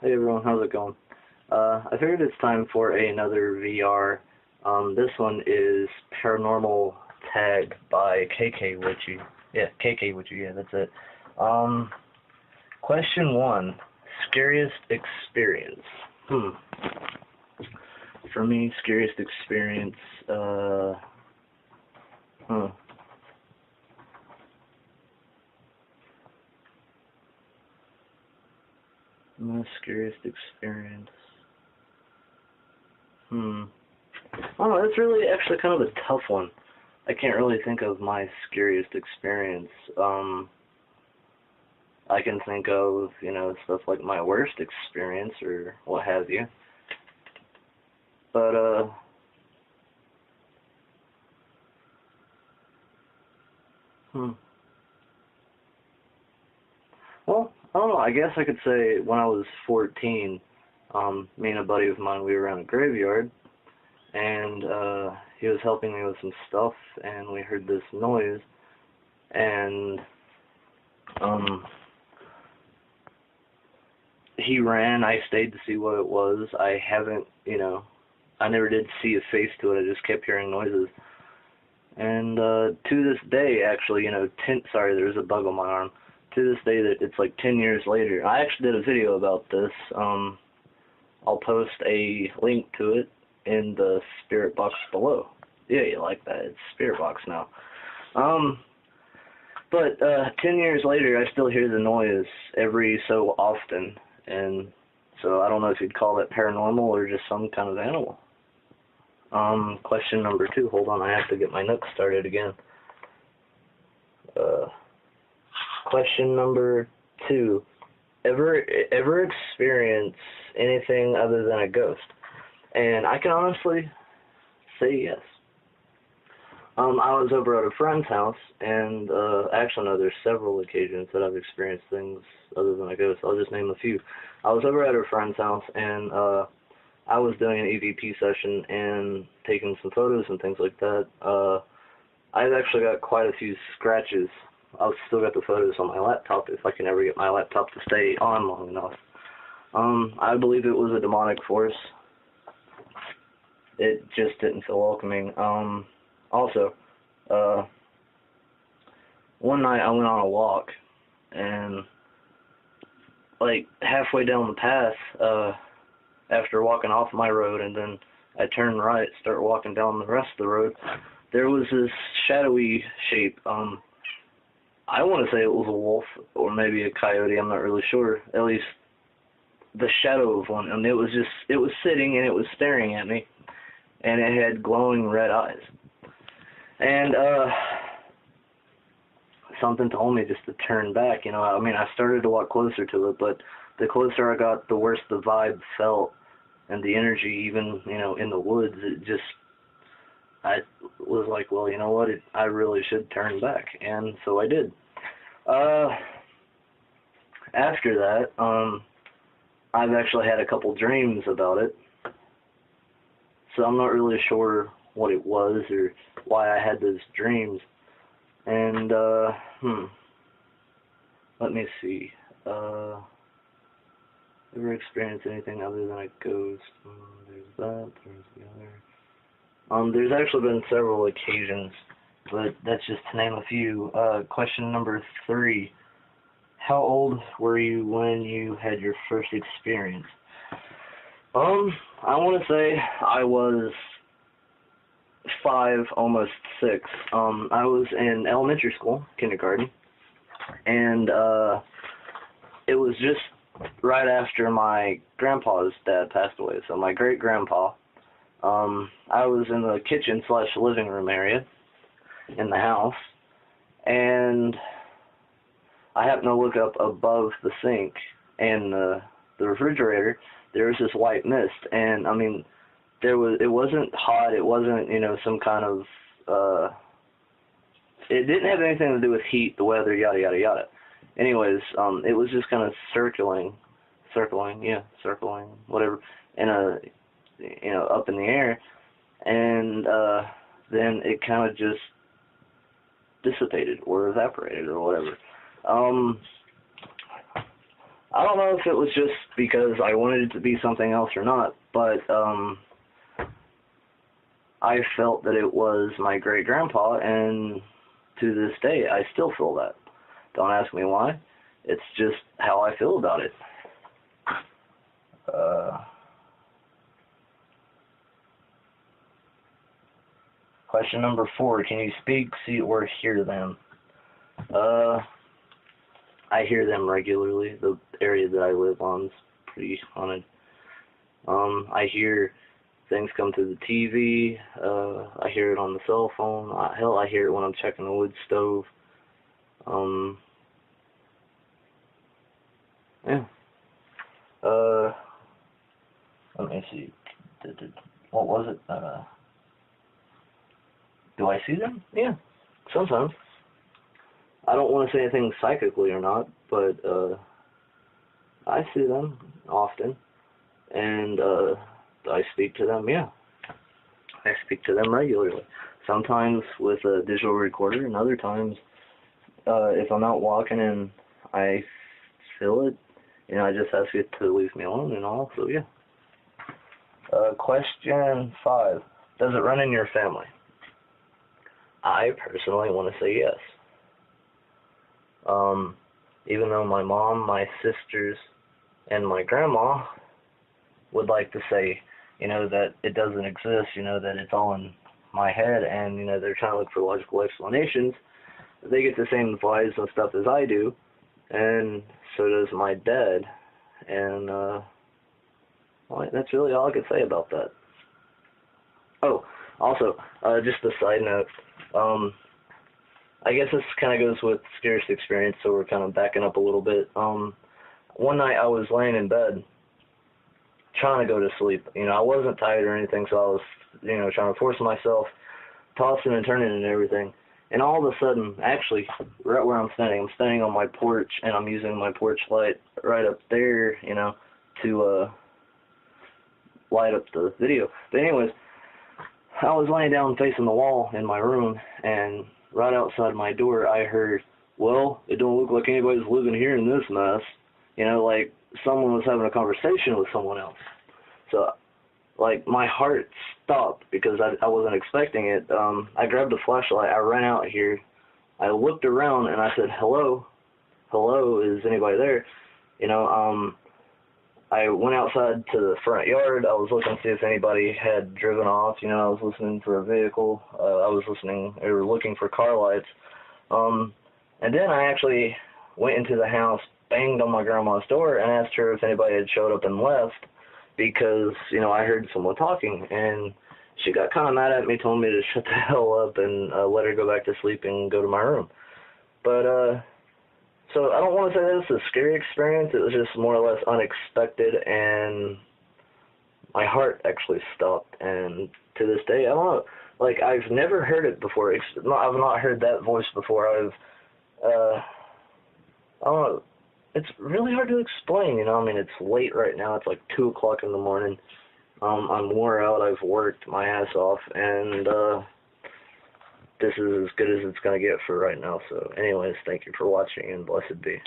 Hey everyone, how's it going? I figured it's time for another VR. This one is Paranormal Tag by kaykaywitch. Yeah, kaykaywitch, yeah, that's it. Question 1. Scariest experience. For me, scariest experience, My scariest experience. Oh, that's really actually kind of a tough one. I can't really think of my scariest experience. I can think of, stuff like my worst experience or what have you. But, Well, I don't know, I guess I could say when I was 14, me and a buddy of mine, we were around a graveyard, and he was helping me with some stuff, and we heard this noise, and he ran, I stayed to see what it was. I haven't, I never did see a face to it, I just kept hearing noises. And to this day, actually, there's a bug on my arm. To this day, that it's like 10 years later. I actually did a video about this. I'll post a link to it in the spirit box below. Yeah, you like that. It's spirit box now. But 10 years later, I still hear the noise every so often. And so I don't know if you'd call that paranormal or just some kind of animal. Question number 2. Hold on, I have to get my nook started again. Question number 2. Ever experience anything other than a ghost? And I can honestly say yes. I was over at a friend's house, and actually no, there's several occasions that I've experienced things other than a ghost. I'll just name a few. I was over at a friend's house, and I was doing an EVP session and taking some photos and things like that. I've actually got quite a few scratches. I've still got the photos on my laptop if I can ever get my laptop to stay on long enough. I believe it was a demonic force. It just didn't feel welcoming. Also, one night I went on a walk, and like halfway down the path, after walking off my road, and then I turned right, start walking down the rest of the road, there was this shadowy shape. I want to say it was a wolf or maybe a coyote, I'm not really sure. At least the shadow of one. And it was sitting and it was staring at me, and it had glowing red eyes. And something told me just to turn back, I started to walk closer to it, but the closer I got, the worse the vibe felt, and the energy, even, in the woods, I was like, well, you know what, I really should turn back, and so I did. After that, I've actually had a couple dreams about it, so I'm not really sure what it was or why I had those dreams, and, let me see, ever experienced anything other than a ghost? There's that, there's the other. There's actually been several occasions, but that's just to name a few. Question number 3. How old were you when you had your first experience? I want to say I was 5, almost 6. I was in elementary school, kindergarten, and it was just right after my grandpa's dad passed away, so my great-grandpa. I was in the kitchen/living room area in the house, and I happened to look up above the sink and the refrigerator. There was this white mist, and it wasn't hot, it wasn't, some kind of, it didn't have anything to do with heat, the weather, yada, yada, yada. Anyways, it was just kind of circling, whatever, in up in the air, and then it kind of just dissipated or evaporated or whatever. I don't know if it was just because I wanted it to be something else or not, but I felt that it was my great-grandpa, and to this day, I still feel that. Don't ask me why. It's just how I feel about it. Question number 4. Can you speak, see, or hear them? I hear them regularly. The area that I live on is pretty haunted. I hear things come through the TV. I hear it on the cell phone. Hell, I hear it when I'm checking the wood stove. Yeah. Let me see. What was it? Do I see them? Yeah, sometimes. I don't want to say anything psychically or not, but I see them often, and I speak to them, yeah. I speak to them regularly. Sometimes with a digital recorder, and other times if I'm out walking and I feel it, I just ask it to leave me alone and all, so yeah. Question 5. Does it run in your family? I personally want to say yes. Even though my mom, my sisters, and my grandma would like to say, that it doesn't exist, that it's all in my head, and, they're trying to look for logical explanations, they get the same advice and stuff as I do, and so does my dad, and, well, that's really all I could say about that. Oh, also, just a side note, I guess this kind of goes with scariest experience, so we're kind of backing up a little bit. One night I was laying in bed trying to go to sleep. I wasn't tired or anything, so I was, trying to force myself, tossing and turning and everything. And all of a sudden, actually, right where I'm standing on my porch, and I'm using my porch light right up there, to light up the video. But anyways, I was laying down facing the wall in my room, and right outside my door, I heard, well, it don't look like anybody's living here in this mess. Like someone was having a conversation with someone else. So, like, my heart stopped because I wasn't expecting it. I grabbed a flashlight. I ran out here. I looked around, and I said, hello? Hello, is anybody there? I went outside to the front yard. I was looking to see if anybody had driven off. I was listening for a vehicle. I was looking for car lights. And then I actually went into the house, banged on my grandma's door, and asked her if anybody had showed up and left because, I heard someone talking. And she got kind of mad at me, told me to shut the hell up and let her go back to sleep and go to my room. But, so I don't want to say that it's a scary experience. It was just more or less unexpected, and my heart actually stopped. And to this day, I don't know. Like, I've never heard it before. I've not heard that voice before. I don't know. It's really hard to explain, it's late right now. It's like 2 o'clock in the morning. I'm wore out. I've worked my ass off, and this is as good as it's going to get for right now. So anyways, thank you for watching, and blessed be.